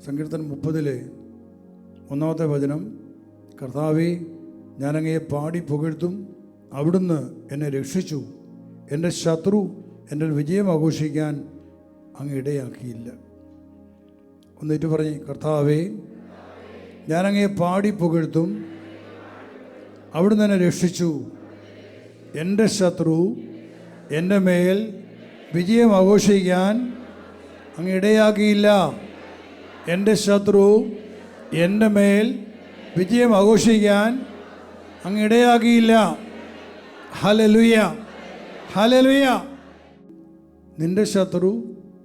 സങ്കീർത്തനം 30-1 കർത്താവേ, ഞാനങ്ങയെ പാടി പുകഴ്ത്തും, അവിടുന്ന് എന്നെ രക്ഷിച്ചു. എൻ്റെ ശത്രു എൻ്റെ വിജയം ആഘോഷിക്കാൻ അങ്ങ് ഇടയാക്കിയില്ല. ഒന്നേറ്റു പറഞ്ഞ്, കർത്താവേ, ഞാനങ്ങയെ പാടി പുകഴ്ത്തും, അവിടുന്ന് എന്നെ രക്ഷിച്ചു. എൻ്റെ ശത്രു എൻ്റെ മേൽ വിജയം ആഘോഷിക്കാൻ അങ്ങ് ഇടയാക്കിയില്ല. എൻ്റെ ശത്രു എൻ്റെ മേൽ വിജയം ആഘോഷിക്കാൻ അങ്ങ് ഇടയാക്കിയില്ല. Hallelujah, hallelujah. നിൻ്റെ ശത്രു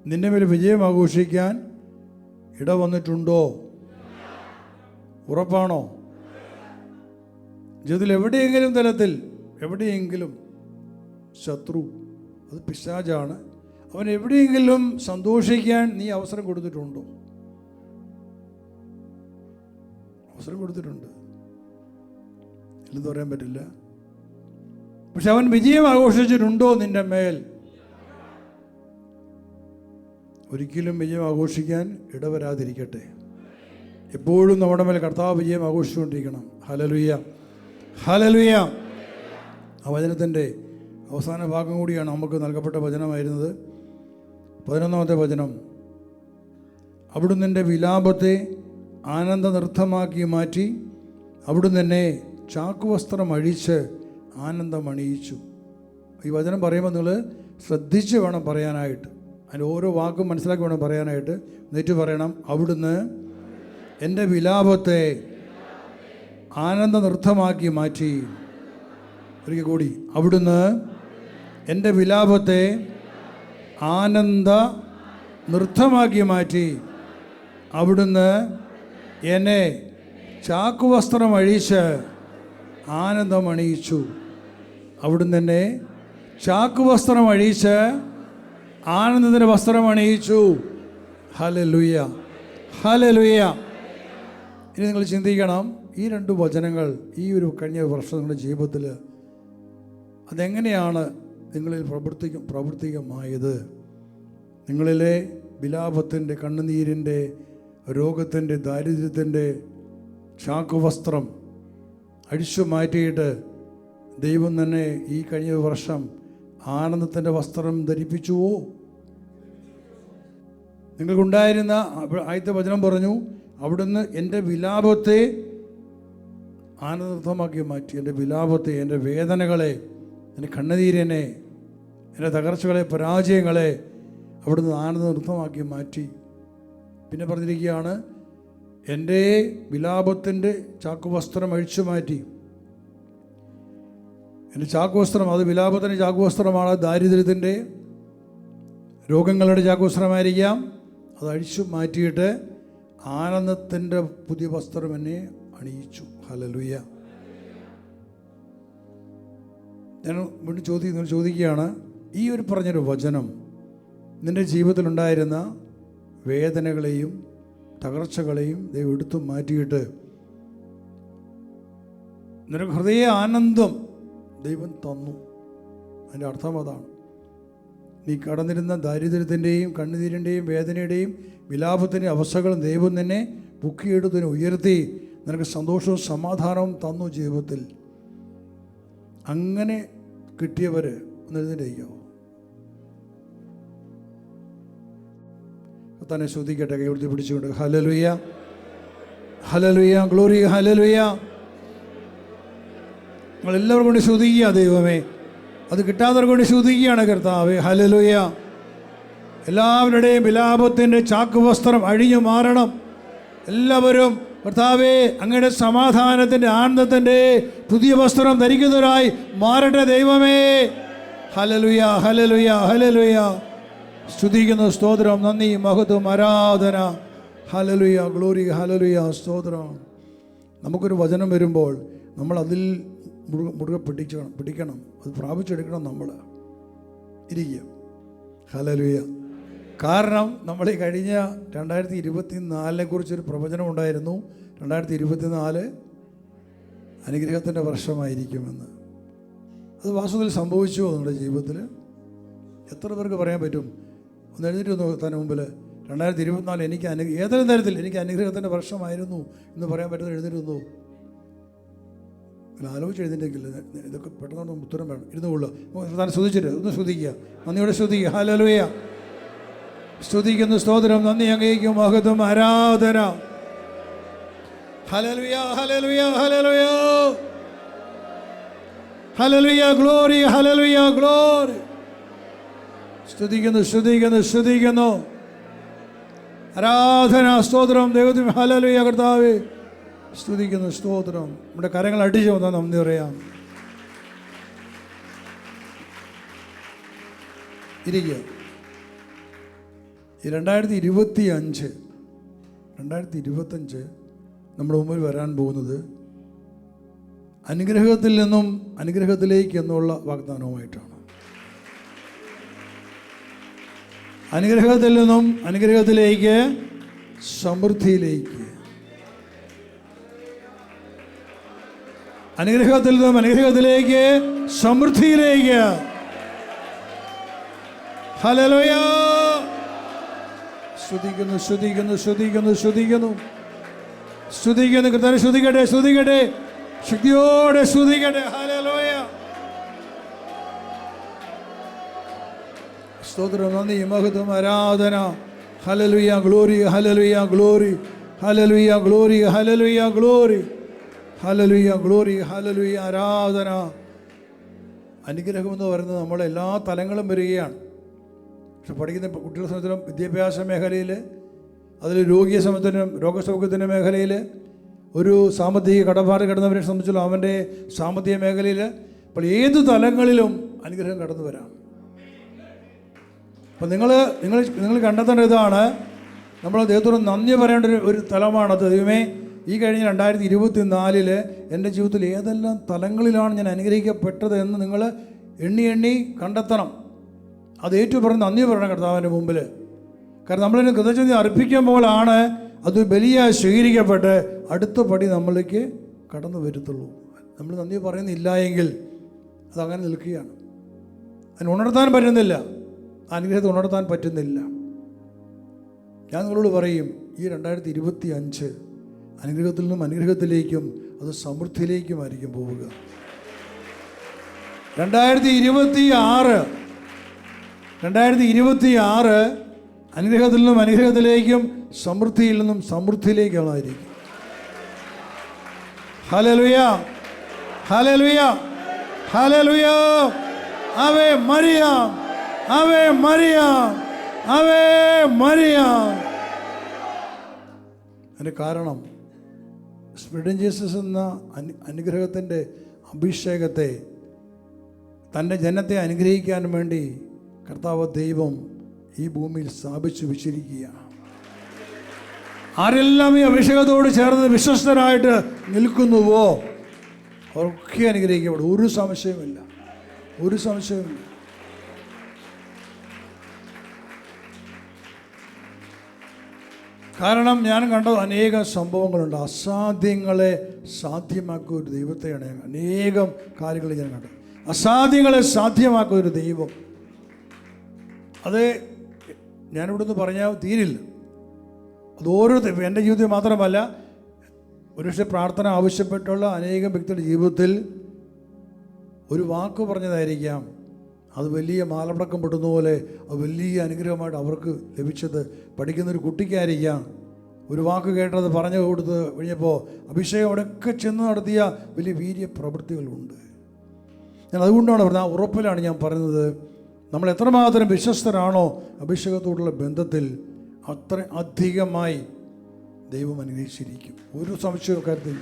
നിൻ്റെ മേൽ വിജയം ആഘോഷിക്കാൻ ഇടവന്നിട്ടുണ്ടോ? ഉറപ്പാണോ? ജീവിതത്തിൽ എവിടെയെങ്കിലും തലത്തിൽ എവിടെയെങ്കിലും ശത്രു, അത് പിശാചാണ്, അവൻ എവിടെയെങ്കിലും സന്തോഷിക്കാൻ നീ അവസരം കൊടുത്തിട്ടുണ്ടോ? അവസരം കൊടുത്തിട്ടുണ്ട്, ഇല്ലെന്ന് പറയാൻ പറ്റില്ല. പക്ഷെ അവൻ വിജയം ആഘോഷിച്ചിട്ടുണ്ടോ നിന്റെ മേൽ? ഒരിക്കലും വിജയം ആഘോഷിക്കാൻ ഇടവരാതിരിക്കട്ടെ. എപ്പോഴും നമ്മുടെ മേൽ കർത്താവ് വിജയം ആഘോഷിച്ചുകൊണ്ടിരിക്കണം. Hallelujah, hallelujah. ആ വചനത്തിൻ്റെ അവസാന ഭാഗം കൂടിയാണ് നമുക്ക് നൽകപ്പെട്ട വചനമായിരുന്നത്. 11 വചനം, അവിടുന്ന് എൻ്റെ വിലാപത്തെ ആനന്ദ നൃത്തമാക്കി മാറ്റി, അവിടുന്ന് എന്നെ ചാക്കുവസ്ത്രം അഴിച്ച് ആനന്ദം അണിയിച്ചു. ഈ വചനം പറയുമ്പോൾ നിങ്ങൾ ശ്രദ്ധിച്ച് വേണം പറയാനായിട്ട്. അതിൻ്റെ ഓരോ വാക്കും മനസ്സിലാക്കി വേണം പറയാനായിട്ട്. എന്നിട്ട് പറയണം, അവിടുന്ന് എൻ്റെ വിലാപത്തെ ആനന്ദ നൃത്തമാക്കി മാറ്റി. ഒരിക്കൽ കൂടി, അവിടുന്ന് എൻ്റെ വിലാപത്തെ ആനന്ദ നൃത്തമാക്കി മാറ്റി, അവിടുന്ന് എന്നെ ചാക്കുവസ്ത്രം അഴിച്ച് ആനന്ദം അണിയിച്ചു. അവിടുന്ന് എന്നെ ചാക്കുവസ്ത്രം അഴിച്ച് ആനന്ദത്തിൻ്റെ വസ്ത്രം അണിയിച്ചു. Hallelujah, hallelujah. ഇനി നിങ്ങൾ ചിന്തിക്കണം, ഈ 2 വചനങ്ങൾ ഈ ഒരു കഴിഞ്ഞ വർഷം നിങ്ങളുടെ ജീവിതത്തിൽ അതെങ്ങനെയാണ് നിങ്ങളിൽ പ്രാവർത്തികമായത്? നിങ്ങളിലെ വിലാപത്തിൻ്റെ, കണ്ണുനീരിൻ്റെ, രോഗത്തിൻ്റെ, ദാരിദ്ര്യത്തിൻ്റെ ചാക്കുവസ്ത്രം അഴിച്ചു മാറ്റിയിട്ട് ദൈവം തന്നെ ഈ കഴിഞ്ഞ വർഷം ആനന്ദത്തിൻ്റെ വസ്ത്രം ധരിപ്പിച്ചുവോ? നിങ്ങൾക്കുണ്ടായിരുന്ന ആദ്യത്തെ വചനം പറഞ്ഞു, അവിടുന്ന് എൻ്റെ വിലാപത്തെ ആനന്ദമാക്കി മാറ്റി. എൻ്റെ വിലാപത്തെ, എൻ്റെ വേദനകളെ, എൻ്റെ കണ്ണുനീരിനെ, എൻ്റെ തകർച്ചകളെ, പരാജയങ്ങളെ അവിടുന്ന് ആനന്ദ നൃത്തമാക്കി മാറ്റി. പിന്നെ പറഞ്ഞിരിക്കുകയാണ്, എൻ്റെ വിലാപത്തിൻ്റെ ചാക്കുവസ്ത്രം അഴിച്ചു മാറ്റി. എൻ്റെ ചാക്കുവസ്ത്രം, അത് വിലാപത്തിൻ്റെ ചാക്കുവസ്ത്രമാണ്. ദാരിദ്ര്യത്തിൻ്റെ, രോഗങ്ങളുടെ ചാക്കുവസ്ത്രമായിരിക്കാം. അത് അഴിച്ചു മാറ്റിയിട്ട് ആനന്ദത്തിൻ്റെ പുതിയ വസ്ത്രം എന്നെ അണിയിച്ചു. ഹല്ലേലൂയ. ഞാൻ വീണ്ടും ചോദിക്കുകയാണ്, ഈ ഒരു പറഞ്ഞൊരു വചനം നിൻ്റെ ജീവിതത്തിലുണ്ടായിരുന്ന വേദനകളെയും തകർച്ചകളെയും ദൈവം എടുത്തു മാറ്റിയിട്ട് നിനക്ക് ഹൃദയ ആനന്ദം ദൈവം തന്നു. അതിൻ്റെ അർത്ഥം അതാണ്. നീ കടന്നിരുന്ന ദാരിദ്ര്യത്തിൻ്റെയും കണ്ണുനീരിൻ്റെയും വേദനയുടെയും വിലാപത്തിൻ്റെയും അവസ്ഥകളും ദൈവം തന്നെ പൊക്കിയെടുത്തതിനെ ഉയർത്തി നിനക്ക് സന്തോഷവും സമാധാനവും തന്നു ജീവിതത്തിൽ. അങ്ങനെ കിട്ടിയവർ ഒന്ന് എഴുന്നേൽക്കാമോ? തന്നെ ശ്രദ്ധിക്കട്ടെ, കൈ ഉയർത്തി പിടിച്ചുകൊണ്ട് ഹല്ലേലൂയ, ഹല്ലേലൂയ, ഗ്ലോറി, ഹല്ലേലൂയ. നിങ്ങളെല്ലാവർക്കും കൊണ്ട് ശ്രദ്ധിക്കുക ദൈവമേ. അത് കിട്ടാത്തവർക്ക് കൊണ്ട് ശ്രദ്ധിക്കുകയാണ് കർത്താവേ. ഹല്ലേലൂയ. എല്ലാവരുടെയും വിലാപത്തിൻ്റെ ചാക്കുവസ്ത്രം അഴിഞ്ഞു മാറണം. എല്ലാവരും കർത്താവേ അങ്ങയുടെ സമാധാനത്തിൻ്റെ, ആനന്ദത്തിൻ്റെ പുതിയ വസ്ത്രം ധരിക്കുന്നവരായി മാറട്ടെ ദൈവമേ. ഹല്ലേലൂയ, ഹല്ലേലൂയ, ഹല്ലേലൂയ. സ്തുതിക്കുന്നു, സ്തോത്രം, നന്ദി, മഹത്വം, ആരാധന. ഹല്ലേലൂയ, ഗ്ലോറി, ഹല്ലേലൂയ, സ്തോത്രം. നമുക്കൊരു വചനം വരുമ്പോൾ നമ്മൾ അതിൽ മുറുകെ പിടിക്കണം, അത് പ്രാപിച്ചെടുക്കണം. നമ്മൾ ഇരിക്കുക. ഹല്ലേലൂയ. കാരണം നമ്മൾ ഈ കഴിഞ്ഞ 2024 കുറിച്ചൊരു പ്രവചനം ഉണ്ടായിരുന്നു. 2024 അനുഗ്രഹത്തിൻ്റെ വർഷമായിരിക്കുമെന്ന്. അത് വാസ്തവത്തിൽ സംഭവിച്ചുവോ നിങ്ങളുടെ ജീവിതത്തിൽ? എത്ര പേർക്ക് പറയാൻ പറ്റും? ഒന്ന് എഴുന്നേറ്റ് തന്നെ മുമ്പിൽ 2024 എനിക്ക് ഏതെങ്കിലും തരത്തിൽ എനിക്ക് അനുഗ്രഹത്തിൻ്റെ വർഷമായിരുന്നു എന്ന് പറയാൻ പറ്റുന്ന എഴുതിരുന്നു. ആലോചിച്ച് എഴുതിണ്ടെങ്കിൽ ഇതൊക്കെ പെട്ടെന്ന് ഉത്തരം വേണം. ഇരുന്നുകൊള്ളു. താൻ സ്തുതിച്ചിട്ട് ഒന്ന് സ്തുതിക്കുക, നന്ദിയോടെ സ്തുതിക്കുക. ഹല്ലേലൂയ. സ്തുതിക്കുന്നു, സ്തോത്രം, നന്ദി അങ്ങേക്കും, മഹത്വം, ആരാധന. ഹല്ലേലൂയ, ഹല്ലേലൂയ, ഹല്ലേലൂയ, ഹല്ലേലൂയ, ഗ്ലോറി, ഹല്ലേലൂയ, ഗ്ലോറി. സ്തുതിക്കുന്നു, സ്തുതിക്കുന്നു, സ്തുതിക്കുന്നു, ആരാധന, സ്തോത്രം ദൈവത്തിന്. ഹല്ലേലൂയ കർത്താവേ, സ്തുതിക്കുന്നു, സ്തോത്രം. നമ്മുടെ കരങ്ങൾ അടിച്ചു വന്നാൽ നന്ദി പറയാം. ഇരിക്കുക. ഈ 2025 നമ്മുടെ മുമ്പിൽ വരാൻ പോകുന്നത് അനുഗ്രഹത്തിൽ നിന്നും അനുഗ്രഹത്തിലേക്ക് എന്നുള്ള വാഗ്ദാനവുമായിട്ടാണ്. അനുഗ്രഹത്തിൽ നിന്നും അനുഗ്രഹത്തിലേക്ക്, സമൃദ്ധിയിലേക്ക്. അനുഗ്രഹത്തിൽ നിന്നും അനുഗ്രഹത്തിലേക്ക്, സമൃദ്ധിയിലേക്ക്. ഹല്ലേലൂയ. സ്തുതിക്കുന്നു, സ്തുതിക്കുന്നു, സ്തുതിക്കുന്നു, സ്തുതിക്കുന്നു, സ്തുതിക്കുന്നു. കർത്താവേ സ്തുതിക്കട്ടെ, സ്തുതിക്കട്ടെ, ശക്തിയോടെ സ്തുതിക്കട്ടെ. ഹല്ലേലൂയ. സ്തോത്രം, നന്ദി, മഹത്വം, ആരാധന. Hallelujah, glory, hallelujah, glory, hallelujah, glory, hallelujah, glory, hallelujah, glory, hallelujah, ആരാധന. അനുഗ്രഹം എന്ന് പറയുന്നത് നമ്മുടെ എല്ലാ തലങ്ങളും വരികയാണ്. പക്ഷെ പഠിക്കുന്ന കുട്ടികളെ സംബന്ധിച്ചിടത്തോളം വിദ്യാഭ്യാസ മേഖലയിൽ, അതിൽ രോഗിയെ സംബന്ധിച്ചിടത്തോളം രോഗസൗഖ്യത്തിൻ്റെ മേഖലയിൽ, ഒരു സാമ്പത്തിക കടബാധ കിടന്നവരെ സംബന്ധിച്ചിടത്തോളം അവൻ്റെ സാമ്പത്തിക മേഖലയിൽ, അപ്പോൾ ഏത് തലങ്ങളിലും അനുഗ്രഹം കടന്നു വരാം. അപ്പം നിങ്ങൾ കണ്ടെത്തേണ്ട ഇതാണ്, നമ്മൾ ദൈവത്തോട് നന്ദി പറയേണ്ട ഒരു തലമാണത്. ദൈവമേ, ഈ കഴിഞ്ഞ 2024 എൻ്റെ ജീവിതത്തിൽ ഏതെല്ലാം തലങ്ങളിലാണ് ഞാൻ അനുഗ്രഹിക്കപ്പെട്ടത് എന്ന് നിങ്ങൾ എണ്ണി എണ്ണി കണ്ടെത്തണം. അത് പറഞ്ഞ് നന്ദി പറയണം കർത്താവിൻ്റെ മുമ്പിൽ. കാരണം നമ്മളിന് കൃതജ്ഞത അർപ്പിക്കുമ്പോഴാണ് അത് ബലിയായി സ്വീകരിക്കപ്പെട്ട് അടുത്ത പടി നമ്മളിലേക്ക് കടന്നു വരത്തുള്ളൂ. നമ്മൾ നന്ദി പറയുന്നില്ല എങ്കിൽ അതങ്ങനെ നിൽക്കുകയാണ്. അതിന് ഉണർത്താൻ പറ്റുന്നില്ല, അനുഗ്രഹത്തെ ഉണർത്താൻ പറ്റുന്നില്ല. ഞാൻ നിങ്ങളോട് പറയും, ഈ 2025 അനുഗ്രഹത്തിൽ നിന്നും അനുഗ്രഹത്തിലേക്കും അത് സമൃദ്ധിയിലേക്കുമായിരിക്കും പോവുക. 2026 അനുഗ്രഹത്തിൽ നിന്നും അനുഗ്രഹത്തിലേക്കും സമൃദ്ധിയിൽ നിന്നും സമൃദ്ധിയിലേക്കുള്ളതായിരിക്കും. ഹല്ലേലൂയ, ഹല്ലേലൂയ, ഹല്ലേലൂയ. ആവേ മറിയാം, ആവേ മറിയാം, ആവേ മറിയാം. അതിന് കാരണം സ്പിരിറ്റ് ജീസസ് എന്ന അനുഗ്രഹത്തിൻ്റെ അഭിഷേകത്തെ തൻ്റെ ജനത്തെ അനുഗ്രഹിക്കാൻ വേണ്ടി കർത്താവ് ദൈവം ഈ ഭൂമിയിൽ സ്ഥാപിച്ചു വെച്ചിരിക്കുകയാണ്. ആരെല്ലാം ഈ അഭിഷേകത്തോട് ചേർന്ന് വിശ്വസ്തരായിട്ട് നിൽക്കുന്നുവോ അവരൊക്കെ അനുഗ്രഹിക്കപ്പെടും. ഒരു സംശയമില്ല, ഒരു സംശയമില്ല. കാരണം ഞാൻ കണ്ടത് അനേകം സംഭവങ്ങളുണ്ട്. അസാധ്യങ്ങളെ സാധ്യമാക്കുക ഒരു ദൈവത്തെയാണ്. അനേകം കാര്യങ്ങൾ ഞാൻ കണ്ടത്. അസാധ്യങ്ങളെ സാധ്യമാക്കുക ഒരു ദൈവം. അത് ഞാനിവിടുന്ന് പറഞ്ഞാൽ തീരില്ല. അത് ഓരോരുത്തരും, എൻ്റെ ജീവിതത്തിൽ മാത്രമല്ല, ഒരുപക്ഷെ പ്രാർത്ഥന ആവശ്യപ്പെട്ടുള്ള അനേകം വ്യക്തികളുടെ ജീവിതത്തിൽ ഒരു വാക്ക് പറഞ്ഞതായിരിക്കാം, അത് വലിയ മാലപ്പടക്കം പൊട്ടുന്ന പോലെ അത് വലിയ അനുഗ്രഹമായിട്ട് അവർക്ക് ലഭിച്ചത്. പഠിക്കുന്നൊരു കുട്ടിക്കായിരിക്കാം ഒരു വാക്ക് കേട്ടത് പറഞ്ഞു കൊടുത്ത് കഴിഞ്ഞപ്പോൾ അഭിഷേകം അവിടെയൊക്കെ ചെന്ന് നടത്തിയ വലിയ വീര്യ പ്രവൃത്തികളുണ്ട്. ഞാൻ അതുകൊണ്ടാണ് പറഞ്ഞത്, ആ ഉറപ്പിലാണ് ഞാൻ പറയുന്നത്, നമ്മൾ എത്രമാത്രം വിശ്വസ്തരാണോ അഭിഷേകത്തോടുള്ള ബന്ധത്തിൽ അത്ര അധികമായി ദൈവം അനുഗ്രഹിച്ചിരിക്കും. ഒരു സംശയവും കാര്യത്തിൽ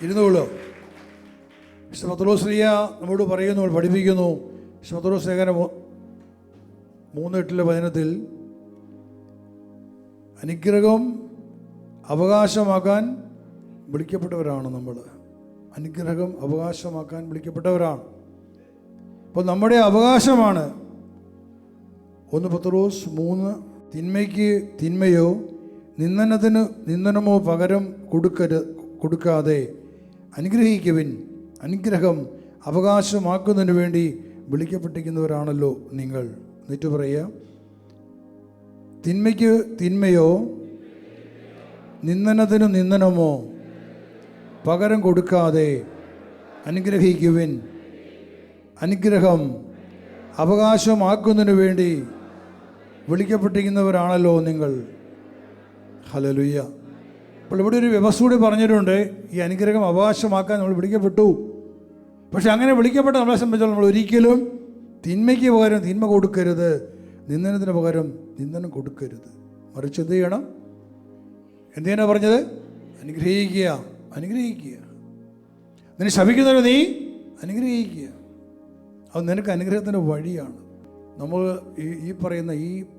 ഇരുന്നുകൊള്ളു. പത്രോസ് ശ്രീയ നമ്മോട് പറയുന്നു, പഠിപ്പിക്കുന്നു. പത്രോസ് ലേഖനം 3:8 അനുഗ്രഹം അവകാശമാക്കാൻ വിളിക്കപ്പെട്ടവരാണ് നമ്മൾ. അനുഗ്രഹം അവകാശമാക്കാൻ വിളിക്കപ്പെട്ടവരാണ്. അപ്പോൾ നമ്മുടെ അവകാശമാണ്. 1 പത്രോസ് 3 തിന്മയ്ക്ക് തിന്മയോ നിന്ദനത്തിന് നിന്ദനമോ പകരം കൊടുക്കാതെ അനുഗ്രഹിക്കുവിൻ. അനുഗ്രഹം അവകാശമാക്കുന്നതിന് വേണ്ടി വിളിക്കപ്പെട്ടിരിക്കുന്നവരാണല്ലോ നിങ്ങൾ. എന്നിട്ട് പറയുക, തിന്മയ്ക്ക് തിന്മയോ നിന്ദനത്തിന് നിന്ദനമോ പകരം കൊടുക്കാതെ അനുഗ്രഹിക്കുവിൻ. അനുഗ്രഹം അവകാശമാക്കുന്നതിനു വേണ്ടി വിളിക്കപ്പെട്ടിരിക്കുന്നവരാണല്ലോ നിങ്ങൾ. ഹല്ലേലൂയ. അപ്പോൾ ഇവിടെ ഒരു വ്യവസ്ഥ കൂടി പറഞ്ഞിട്ടുണ്ട്. ഈ അനുഗ്രഹം അവകാശമാക്കാൻ നമ്മൾ വിളിക്കപ്പെട്ടു. പക്ഷെ അങ്ങനെ വിളിക്കപ്പെട്ട നമ്മളെ സംബന്ധിച്ചോളം നമ്മൾ ഒരിക്കലും തിന്മയ്ക്ക് പകരം തിന്മ കൊടുക്കരുത്, നിന്ദനത്തിന് പകരം നിന്ദനം കൊടുക്കരുത്. മറിച്ച് എന്ത് ചെയ്യണം? എന്ത് ചെയ്യാനാണ് പറഞ്ഞത്? അനുഗ്രഹിക്കുക. അനുഗ്രഹിക്കുക. നിന്നെ ശപിക്കുന്നവരെ നീ അനുഗ്രഹിക്കുക. അത് നിനക്ക് അനുഗ്രഹത്തിൻ്റെ വഴിയാണ്. നമ്മൾ ഈ പറയുന്ന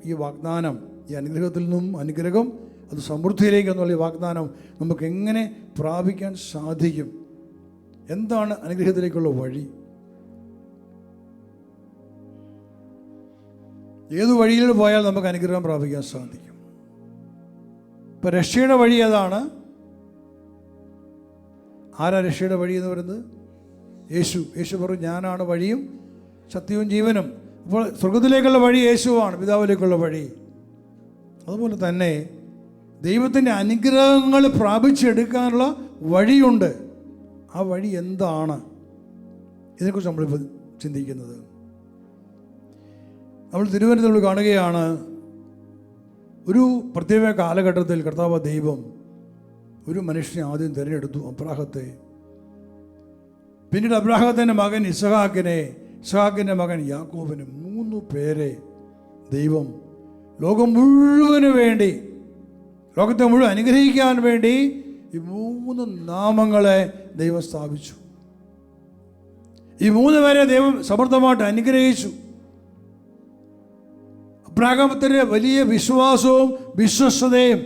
ഈ വാഗ്ദാനം, ഈ അനുഗ്രഹത്തിൽ നിന്നും അനുഗ്രഹം അത് സമൃദ്ധിയിലേക്ക് എന്നുള്ള ഈ വാഗ്ദാനം നമുക്ക് എങ്ങനെ പ്രാപിക്കാൻ സാധിക്കും? എന്താണ് അനുഗ്രഹത്തിലേക്കുള്ള വഴി? ഏത് വഴിയിൽ പോയാൽ നമുക്ക് അനുഗ്രഹം പ്രാപിക്കാൻ സാധിക്കും? ഇപ്പം രക്ഷയുടെ വഴി ഏതാണ്? ആരാ രക്ഷയുടെ വഴി എന്ന് പറയുന്നത്? യേശു. യേശു പറഞ്ഞു, ഞാനാണ് വഴിയും സത്യവും ജീവനും. അപ്പോൾ സ്വർഗത്തിലേക്കുള്ള വഴി യേശുവാണ്, പിതാവിലേക്കുള്ള വഴി. അതുപോലെ തന്നെ ദൈവത്തിൻ്റെ അനുഗ്രഹങ്ങൾ പ്രാപിച്ചെടുക്കാനുള്ള വഴിയുണ്ട്. ആ വഴി എന്താണ്? ഇതിനെക്കുറിച്ച് നമ്മളിപ്പോൾ ചിന്തിക്കുന്നത്. നമ്മൾ തിരുവനന്തപുരത്ത് കാണുകയാണ്, ഒരു പ്രത്യേക കാലഘട്ടത്തിൽ കർത്താവ് ദൈവം ഒരു മനുഷ്യനെ ആദ്യം തിരഞ്ഞെടുത്തു, അബ്രാഹത്തെ. പിന്നീട് അബ്രാഹത്തിൻ്റെ മകൻ ഇസ്ഹാക്കിനെ, ഇസ്ഹാക്കിൻ്റെ മകൻ യാക്കോബിനെ, 3 പേരെ ദൈവം ലോകം മുഴുവന് വേണ്ടി, ലോകത്തെ മുഴുവൻ അനുഗ്രഹിക്കാൻ വേണ്ടി ഈ 3 നാമങ്ങളെ ദൈവം സ്ഥാപിച്ചു. ഈ 3 പേരെ ദൈവം സമൃദ്ധമായിട്ട് അനുഗ്രഹിച്ചു. അബ്രാഹാമത്തിൻ്റെ വലിയ വിശ്വാസവും വിശ്വസ്തതയും,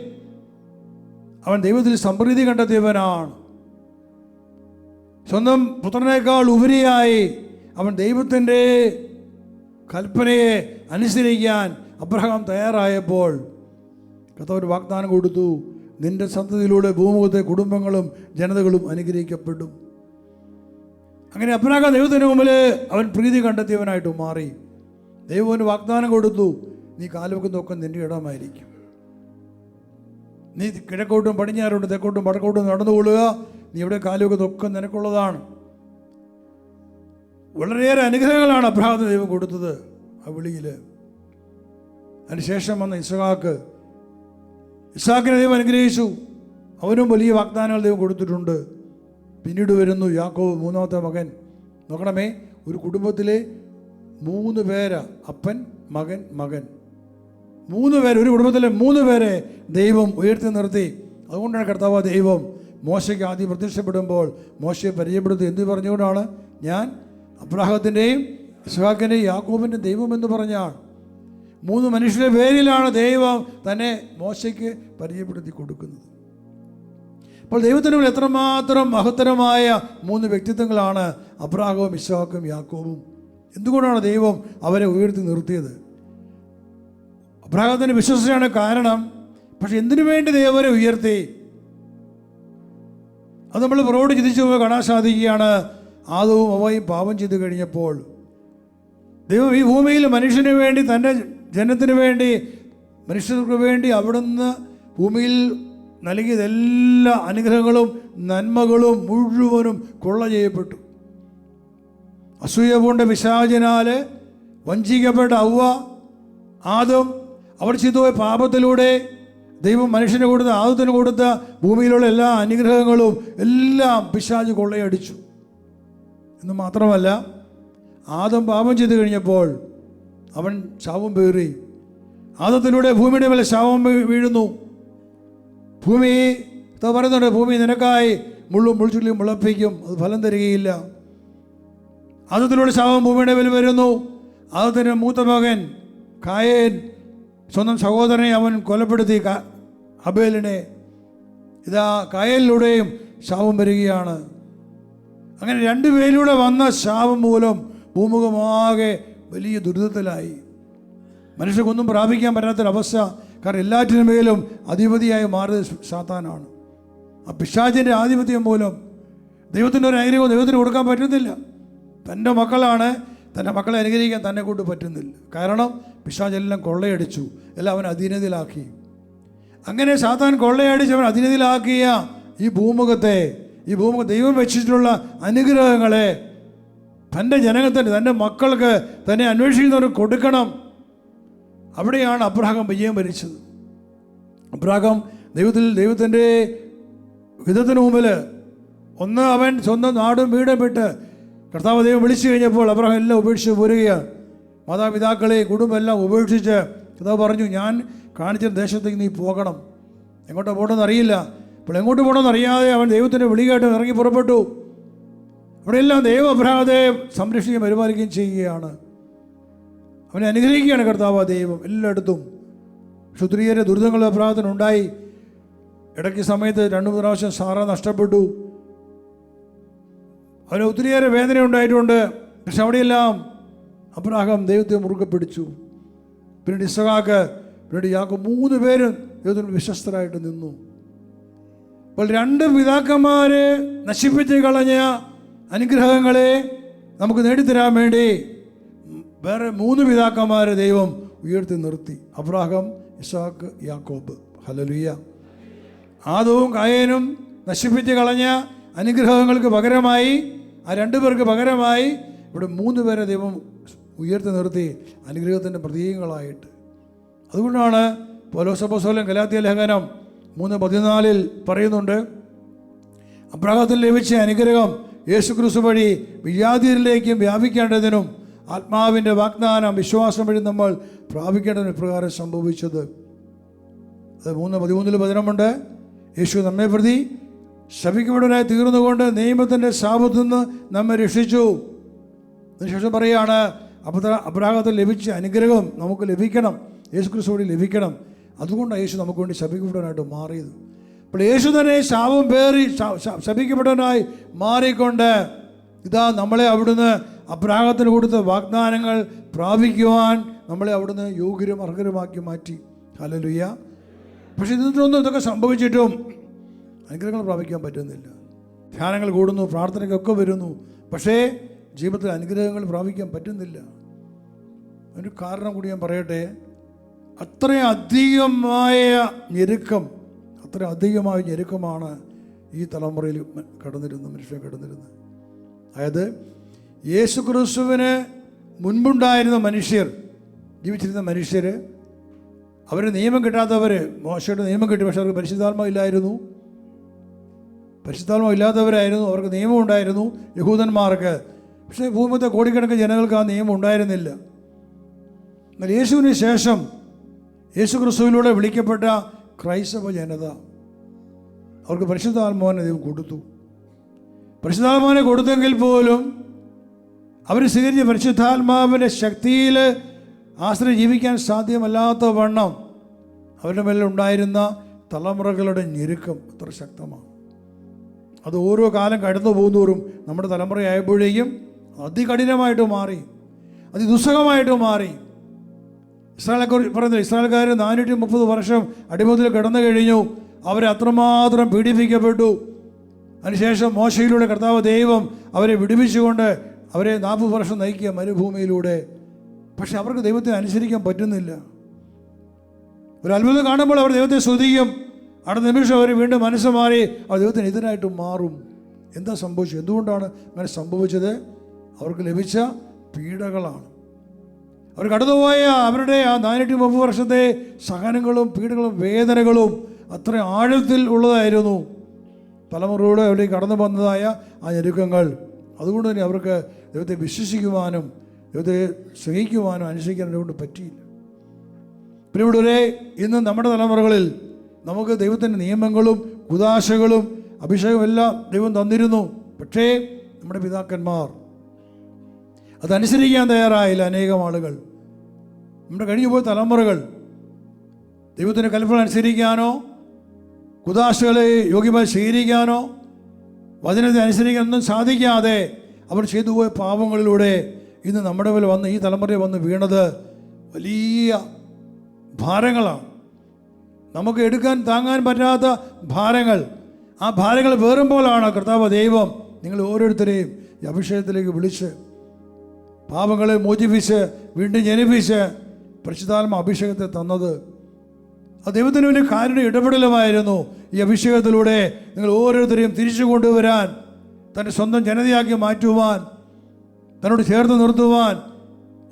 അവൻ ദൈവത്തിൽ സമൃദ്ധി കണ്ടെത്തിയവനാണ്. സ്വന്തം പുത്രനേക്കാൾ ഉപരിയായി അവൻ ദൈവത്തിൻ്റെ കൽപ്പനയെ അനുസരിക്കാൻ അബ്രഹാം തയ്യാറായപ്പോൾ കർത്താവ് ഒരു വാഗ്ദാനം കൊടുത്തു, നിന്റെ സന്തതിയിലൂടെ ഭൂമുഖത്തെ കുടുംബങ്ങളും ജനതകളും അനുഗ്രഹിക്കപ്പെടും. അങ്ങനെ അബ്രഹാം ദൈവത്തിന് മുമ്പിൽ അവൻ പ്രീതി കണ്ടെത്തിയവനായിട്ട് മാറി. ദൈവം ഒരു വാഗ്ദാനം കൊടുത്തു, നീ കാലുവെക്കുന്നതൊക്കെ നിന്റെ ഇടമായിരിക്കും. നീ കിഴക്കോട്ടും പടിഞ്ഞാറോട്ടും തെക്കോട്ടും വടക്കോട്ടും നടന്നുകൊള്ളുക, നീ എവിടെ കാലുവെക്കുന്നതൊക്കെ നിനക്കുള്ളതാണ്. വളരെയേറെ അനുഗ്രഹങ്ങളാണ് അബ്രഹാമിന് ദൈവം കൊടുത്തത് ആ വിളിയിൽ. അതിനുശേഷം വന്ന ഇസ്ഹാക്കിനെ ദൈവം അനുഗ്രഹിച്ചു. അവനും വലിയ വാഗ്ദാനങ്ങൾ ദൈവം കൊടുത്തിട്ടുണ്ട്. പിന്നീട് വരുന്നു യാക്കോബ്, 3ാമത്തെ മകൻ. നോക്കണമേ, ഒരു കുടുംബത്തിലെ 3 പേര്, അപ്പൻ, മകൻ, മകൻ, 3 പേര്, ഒരു കുടുംബത്തിലെ 3 പേരെ ദൈവം ഉയർത്തി നിർത്തി. അതുകൊണ്ടാണ് കർത്താവ് ദൈവം മോശയ്ക്ക് ആദ്യം പ്രത്യക്ഷപ്പെടുമ്പോൾ മോശയെ പരിചയപ്പെടുത്തി എന്ത് പറഞ്ഞുകൊണ്ടാണ്? ഞാൻ അബ്രാഹത്തിൻ്റെയും ഇസ്ഹാക്കിൻ്റെയും യാക്കോബിൻ്റെ ദൈവം എന്ന് പറഞ്ഞാണ്. 3 മനുഷ്യരുടെ പേരിലാണ് ദൈവം തന്നെ മോശയ്ക്ക് പരിചയപ്പെടുത്തി കൊടുക്കുന്നത്. അപ്പോൾ ദൈവത്തിന് മുന്നിൽ എത്രമാത്രം മഹത്തരമായ 3 വ്യക്തിത്വങ്ങളാണ് അബ്രാഹവും ഇസ്ഹാക്കും യാക്കോബും. എന്തുകൊണ്ടാണ് ദൈവം അവരെ ഉയർത്തി നിർത്തിയത്? അബ്രാഹത്തിൻ്റെ വിശ്വസതയാണ് കാരണം. പക്ഷെ എന്തിനു വേണ്ടി ദൈവം അവരെ ഉയർത്തി? അത് നമ്മൾ പുറകോട്ട് ചിന്തിച്ചു പോയി കാണാൻ സാധിക്കുകയാണ്. ആദവും ഹവ്വയും പാപം ചെയ്ത് കഴിഞ്ഞപ്പോൾ ദൈവം ഈ ഭൂമിയിൽ മനുഷ്യന് വേണ്ടി, തൻ്റെ ജനത്തിന് വേണ്ടി, മനുഷ്യർക്ക് വേണ്ടി അവിടുന്ന് ഭൂമിയിൽ നൽകിയതെല്ലാ അനുഗ്രഹങ്ങളും നന്മകളും മുഴുവനും കൊള്ള ചെയ്യപ്പെട്ടു. അസൂയ പൂണ്ട പിശാചിനാൽ വഞ്ചിക്കപ്പെട്ട ഹവ്വ, ആദം, അവർ ചെയ്തുപോയ പാപത്തിലൂടെ ദൈവം മനുഷ്യന് കൊടുത്ത, ആദത്തിന് കൊടുത്ത ഭൂമിയിലുള്ള എല്ലാ അനുഗ്രഹങ്ങളും എല്ലാം പിശാച് കൊള്ളയടിച്ചു. എന്ന് മാത്രമല്ല, ആദം പാപം ചെയ്ത് കഴിഞ്ഞപ്പോൾ അവൻ ശാപം പേറി. ആദത്തിലൂടെ ഭൂമിയുടെ മേലെ ശാപം വീഴുന്നു. ഭൂമി പറയുന്നുണ്ട്, ഭൂമി നിനക്കായി മുള്ളും മുൾച്ചുള്ളിയും മുളപ്പിക്കും, അത് ഫലം തരികയില്ല. ആദത്തിലൂടെ ശാപം ഭൂമിയുടെ മേൽ വരുന്നു. ആദത്തിൻ്റെ മൂത്ത മകൻ കായേൻ സ്വന്തം സഹോദരനെ അവൻ കൊലപ്പെടുത്തി, ഹബേലിനെ. ഇതാ കായേലിലൂടെയും ശാപം വരികയാണ്. അങ്ങനെ 2 പേരിലൂടെ വന്ന ശാപം മൂലം ഭൂമുഖമാകെ വലിയ ദുരിതത്തിലായി. മനുഷ്യർക്കൊന്നും പ്രാപിക്കാൻ പറ്റാത്തൊരവസ്ഥ. കാരണം എല്ലാറ്റിനും മേലും അധിപതിയായി മാറിയത് സാത്താനാണ്. ആ പിശാചിൻ്റെ ആധിപത്യം മൂലം ദൈവത്തിൻ്റെ ഒരു അനുഗ്രഹവും ദൈവത്തിന് കൊടുക്കാൻ പറ്റുന്നില്ല. തൻ്റെ മക്കളാണ്, തൻ്റെ മക്കളെ അനുഗ്രഹിക്കാൻ തന്നെ കൊണ്ട് പറ്റുന്നില്ല. കാരണം പിശാചെല്ലാം കൊള്ളയടിച്ചു, എല്ലാം അവൻ അധീനതയിലാക്കി. അങ്ങനെ സാത്താൻ കൊള്ളയടിച്ച് അവൻ അധീനതയിലാക്കിയ ഈ ഭൂമുഖത്തെ ദൈവം വെച്ചിട്ടുള്ള അനുഗ്രഹങ്ങളെ തൻ്റെ ജനങ്ങൾക്ക്, തൻ്റെ മക്കൾക്ക്, തന്നെ അന്വേഷിക്കുന്നവർക്ക് കൊടുക്കണം. അവിടെയാണ് അബ്രഹാം വിജയം വരിച്ചത്. അബ്രഹാം ദൈവത്തിൻ്റെ ഹിതത്തിന് മുമ്പിൽ ഒന്ന് അവൻ സ്വന്തം നാടും വീടും വിട്ട് കർത്താവ് ദൈവം വിളിച്ചു കഴിഞ്ഞപ്പോൾ അബ്രഹാം എല്ലാം ഉപേക്ഷിച്ച് പോരുകയാണ്. മാതാപിതാക്കളെ കുടുംബം എല്ലാം ഉപേക്ഷിച്ച് കർത്താവ് പറഞ്ഞു, ഞാൻ കാണിച്ച ദേശത്തേക്ക് നീ പോകണം. എങ്ങോട്ട് പോകണമെന്ന് അറിയില്ല. അപ്പോൾ എങ്ങോട്ട് പോകണമെന്ന് അറിയാതെ അവൻ ദൈവത്തിൻ്റെ വിളി കേട്ട് ഇറങ്ങി പുറപ്പെട്ടു. അവിടെയെല്ലാം ദൈവം അബ്രഹാത്തെ സംരക്ഷിക്കുകയും പരിപാലിക്കുകയും ചെയ്യുകയാണ്. അവനെ അനുഗ്രഹിക്കുകയാണ് കർത്താവ് ദൈവം എല്ലായിടത്തും. ക്ഷത്രിയരെ ദുരിതങ്ങൾ അബ്രഹാത്തിനുണ്ടായി. ഇടയ്ക്ക് സമയത്ത് 2-3 പ്രാവശ്യം സാറ നഷ്ടപ്പെട്ടു. അവന് ഒത്തിരിയേറെ വേദന ഉണ്ടായിട്ടുണ്ട്. പക്ഷെ അവിടെയെല്ലാം അബ്രഹാം ദൈവത്തെ മുറുകെ പിടിച്ചു. പിന്നീട് ഇസ്ഹാക്ക്, പിന്നീട് യാക്കോബ്, 3 പേരും ദൈവത്തിന് വിശ്വസ്തരായിട്ട് നിന്നു. അപ്പോൾ 2 പിതാക്കന്മാരെ നശിപ്പിച്ച് കളഞ്ഞ അനുഗ്രഹങ്ങളെ നമുക്ക് നേടിത്തരാൻ വേണ്ടി വേറെ 3 പിതാക്കന്മാരെ ദൈവം ഉയർത്തി നിർത്തി. അബ്രഹാം, ഇസ്ഹാക്ക്, യാക്കോബ്. ഹല്ലേലൂയ. ആദവും കായേനും നശിപ്പിച്ച് കളഞ്ഞ അനുഗ്രഹങ്ങൾക്ക് പകരമായി, ആ 2 പേർക്ക് പകരമായി ഇവിടെ 3 പേരെ ദൈവം ഉയർത്തി നിർത്തി അനുഗ്രഹത്തിൻ്റെ പ്രതീകങ്ങളായിട്ട്. അതുകൊണ്ടാണ് പൗലോസ് അപ്പോസ്തലൻ ഗലാത്യ ലേഖനം 3:14 പറയുന്നുണ്ട്, അബ്രഹാത്തിന് ലഭിച്ച അനുഗ്രഹം യേശുക്രിസ്തു വഴി വിജാതിരിലേക്കും വ്യാപിക്കേണ്ടതിനും ആത്മാവിൻ്റെ വാഗ്ദാനം വിശ്വാസം വഴി നമ്മൾ പ്രാപിക്കേണ്ടതിന് ഇപ്രകാരം സംഭവിച്ചത്. അത് 3:13 വചനമുണ്ട്, യേശു നമ്മെ പ്രതി ശപിക്കപ്പെട്ടവനായി തീർന്നുകൊണ്ട് നിയമത്തിൻ്റെ ശാപത്തിൽ നിന്ന് നമ്മെ രക്ഷിച്ചു. അതിനുശേഷം പറയുകയാണ്, അബ്രഹാത്തിന് ലഭിച്ച അനുഗ്രഹം നമുക്ക് ലഭിക്കണം, യേശുക്രിസ്തു വഴി ലഭിക്കണം. അതുകൊണ്ടാണ് യേശു നമുക്ക് വേണ്ടി ശപിക്കപ്പെട്ടവനായിട്ട് മാറിയത്. അപ്പോൾ യേശു തന്നെ ശാപം പേറി ശപിക്കപ്പെട്ടവനായി മാറിക്കൊണ്ട് ഇതാ നമ്മളെ അവിടുന്ന് അബ്രഹാത്തിന് കൊടുത്ത വാഗ്ദാനങ്ങൾ പ്രാപിക്കുവാൻ നമ്മളെ അവിടുന്ന് യോഗ്യരും അർഹരുമാക്കി മാറ്റി. ഹല്ലേലൂയ. പക്ഷെ ഇതൊക്കെ സംഭവിച്ചിട്ടും അനുഗ്രഹങ്ങൾ പ്രാപിക്കാൻ പറ്റുന്നില്ല. ധ്യാനങ്ങൾ കൂടുന്നു, പ്രാർത്ഥനയ്ക്കൊക്കെ വരുന്നു, പക്ഷേ ജീവിതത്തിൽ അനുഗ്രഹങ്ങൾ പ്രാപിക്കാൻ പറ്റുന്നില്ല. അതിന് കാരണം കൂടി ഞാൻ പറയട്ടെ, അത്രയും അധികമായ ഞെരുക്കമാണ് ഈ തലമുറയിൽ മനുഷ്യൻ കടന്നിരുന്നത്. അതായത് യേശുക്രിസ്തുവിന് മുൻപുണ്ടായിരുന്ന മനുഷ്യർ, ജീവിച്ചിരുന്ന മനുഷ്യർ, അവർ നിയമം കിട്ടാത്തവർ, മോശയുടെ നിയമം കിട്ടി, പക്ഷെ അവർക്ക് പരിശുദ്ധാത്മാവ് ഇല്ലായിരുന്നു. പരിശുദ്ധാത്മാവ് ഇല്ലാത്തവരായിരുന്നു, അവർക്ക് നിയമം ഉണ്ടായിരുന്നു യഹൂദന്മാർക്ക്. പക്ഷേ ഭൂമിത്തെ കോടിക്കണക്കിന് ജനങ്ങൾക്ക് ആ നിയമം ഉണ്ടായിരുന്നില്ല. എന്നാൽ യേശുവിന് ശേഷം യേശുക്രിസ്തുവിലൂടെ വിളിക്കപ്പെട്ട ക്രൈസ്തവ ജനത, അവർക്ക് പരിശുദ്ധാത്മാവിനെ ദൈവം കൊടുത്തു. പരിശുദ്ധാത്മാവിനെ കൊടുത്തെങ്കിൽ പോലും അവർ സ്വീകരിച്ച പരിശുദ്ധാത്മാവിൻ്റെ ശക്തിയിൽ ആശ്രയം ജീവിക്കാൻ സാധ്യമല്ലാത്ത വണ്ണം അവരുടെ മേലെ ഉണ്ടായിരുന്ന തലമുറകളുടെ ഞെരുക്കം അത്ര ശക്തമാണ്. അത് ഓരോ കാലം കടന്നു പോകുന്നവരും നമ്മുടെ തലമുറയായപ്പോഴേക്കും അതികഠിനമായിട്ട് മാറി, അതിദുസ്സഹമായിട്ട് മാറി. ഇസ്രായേലിനെക്കുറിച്ച് പറയുന്നത്, ഇസ്രായേൽക്കാർ 430 വർഷം അടിമത്തിൽ കിടന്നു കഴിഞ്ഞു. അവരെ അത്രമാത്രം പീഡിപ്പിക്കപ്പെട്ടു. അതിനുശേഷം മോശയിലൂടെ കർത്താവ് ദൈവം അവരെ വിടുവിച്ചുകൊണ്ട് അവരെ 40 വർഷം നയിക്കുക മരുഭൂമിയിലൂടെ. പക്ഷെ അവർക്ക് ദൈവത്തെ അനുസരിക്കാൻ പറ്റുന്നില്ല. ഒരു അത്ഭുതം കാണുമ്പോൾ അവർ ദൈവത്തെ സ്തുതിക്കും. അടുത്ത നിമിഷം അവർ വീണ്ടും മനസ്സ് മാറി അവർ ദൈവത്തിന് എതിരായിട്ട് മാറും. എന്താ സംഭവിച്ചത്? എന്തുകൊണ്ടാണ് അങ്ങനെ സംഭവിച്ചത്? അവർക്ക് ലഭിച്ച പീഡകളാണ്. അവർ കടന്നുപോയ അവരുടെ ആ 430 വർഷത്തെ സഹനങ്ങളും പീഡകളും വേദനകളും അത്ര ആഴത്തിൽ ഉള്ളതായിരുന്നു. തലമുറയോടെ അവരിലേക്ക് കടന്നു വന്നതായ ആ ഞെരുക്കങ്ങൾ. അതുകൊണ്ട് തന്നെ അവർക്ക് ദൈവത്തെ വിശ്വസിക്കുവാനും ദൈവത്തെ സ്നേഹിക്കുവാനും അനുസരിക്കാനും കൊണ്ട് പറ്റിയില്ല. പിന്നെ ഇവിടെ ഇന്ന് നമ്മുടെ തലമുറകളിൽ നമുക്ക് ദൈവത്തിൻ്റെ നിയമങ്ങളും കുദാശകളും അഭിഷേകവും എല്ലാം ദൈവം തന്നിരുന്നു. പക്ഷേ നമ്മുടെ പിതാക്കന്മാർ അതനുസരിക്കാൻ തയ്യാറായില്ല. അനേകം ആളുകൾ, നമ്മുടെ കഴിഞ്ഞുപോയ തലമുറകൾ ദൈവത്തിൻ്റെ കൽപ്പന അനുസരിക്കാനോ കുദാശകളെ യോഗ്യമായി സ്വീകരിക്കാനോ വചനത്തെ അനുസരിക്കാനൊന്നും സാധിക്കാതെ അവർ ചെയ്തു പോയ പാപങ്ങളിലൂടെ ഇന്ന് നമ്മുടെ മേൽ വന്ന് ഈ തലമുറയിൽ വന്ന് വീണത് വലിയ ഭാരങ്ങളാണ്. നമുക്ക് എടുക്കാൻ താങ്ങാൻ പറ്റാത്ത ഭാരങ്ങൾ. ആ ഭാരങ്ങൾ വേറുമ്പോഴാണ് കർത്താവ് ദൈവം നിങ്ങൾ ഓരോരുത്തരെയും ഈ അഭിഷേകത്തിലേക്ക് വിളിച്ച് പാപങ്ങളെ മോചിപ്പിച്ച് വീണ്ടും ജനിപ്പിച്ച് പരിശുദ്ധാത്മ അഭിഷേകത്തെ തന്നത്. അത് ദൈവത്തിന് വലിയ കാരുണ്യ ഇടപെടലുമായിരുന്നു. ഈ അഭിഷേകത്തിലൂടെ നിങ്ങൾ ഓരോരുത്തരെയും തിരിച്ചു കൊണ്ടുവരാൻ, തൻ്റെ സ്വന്തം ജനതയാക്കി മാറ്റുവാൻ, തന്നോട് ചേർത്ത് നിർത്തുവാൻ,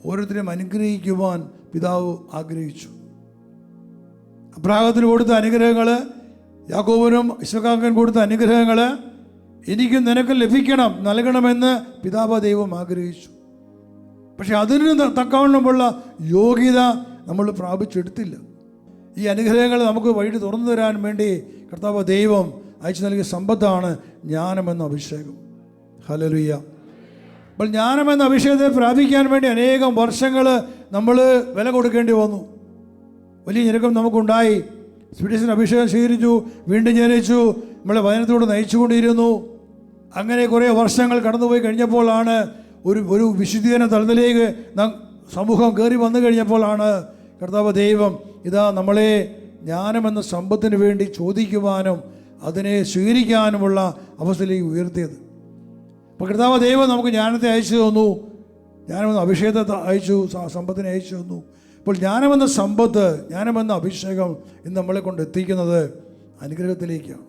ഓരോരുത്തരെയും അനുഗ്രഹിക്കുവാൻ പിതാവ് ആഗ്രഹിച്ചു. അബ്രാഹത്തിന് കൊടുത്ത അനുഗ്രഹങ്ങൾ, യാക്കോബിനും ഇസ്ഹാക്കിനും കൊടുത്ത അനുഗ്രഹങ്ങൾ എനിക്കും നിനക്കും ലഭിക്കണം, നൽകണമെന്ന് പിതാവ് ദൈവം ആഗ്രഹിച്ചു. പക്ഷെ അതിന് തക്കവണ്ണമുള്ള യോഗ്യത നമ്മൾ പ്രാപിച്ചെടുത്തില്ല. ഈ അനുഗ്രഹങ്ങൾ നമുക്ക് വഴി തുറന്നു തരാൻ വേണ്ടി കർത്താവ് ദൈവം അയച്ചു നൽകിയ സമ്പത്താണ് ജ്ഞാനമെന്ന അഭിഷേകം. ഹല്ലേലൂയ. അപ്പോൾ ജ്ഞാനമെന്ന അഭിഷേകത്തെ പ്രാപിക്കാൻ വേണ്ടി അനേകം വർഷങ്ങൾ നമ്മൾ വില കൊടുക്കേണ്ടി വന്നു. വലിയ ഞെരുക്കം നമുക്കുണ്ടായി. സ്പിരിറ്റിന് അഭിഷേകം സ്വീകരിച്ചു, വീണ്ടും ജനിച്ചു, നമ്മളെ വചനത്തോട് നയിച്ചുകൊണ്ടിരുന്നു. അങ്ങനെ കുറേ വർഷങ്ങൾ കടന്നുപോയി കഴിഞ്ഞപ്പോഴാണ് ഒരു വിശുദ്ധീകരണ തലത്തിലേക്ക് സമൂഹം കയറി വന്നു കഴിഞ്ഞപ്പോഴാണ് കർത്താവ് ദൈവം ഇതാ നമ്മളെ ജ്ഞാനമെന്ന സമ്പത്തിന് വേണ്ടി ചോദിക്കുവാനും അതിനെ സ്വീകരിക്കാനുമുള്ള അവസ്ഥയിലേക്ക് ഉയർത്തിയത്. അപ്പോൾ കർത്താവ് ദൈവം നമുക്ക് ജ്ഞാനത്തെ അയച്ചു തന്നു, ജ്ഞാനമെന്ന അഭിഷേകത്തെ അയച്ചു, സമ്പത്തിനെ അയച്ചു തന്നു. അപ്പോൾ ജ്ഞാനമെന്ന സമ്പത്ത്, ജ്ഞാനമെന്ന അഭിഷേകം ഇന്ന് നമ്മളെ കൊണ്ട് എത്തിക്കുന്നത് അനുഗ്രഹത്തിലേക്കാണ്.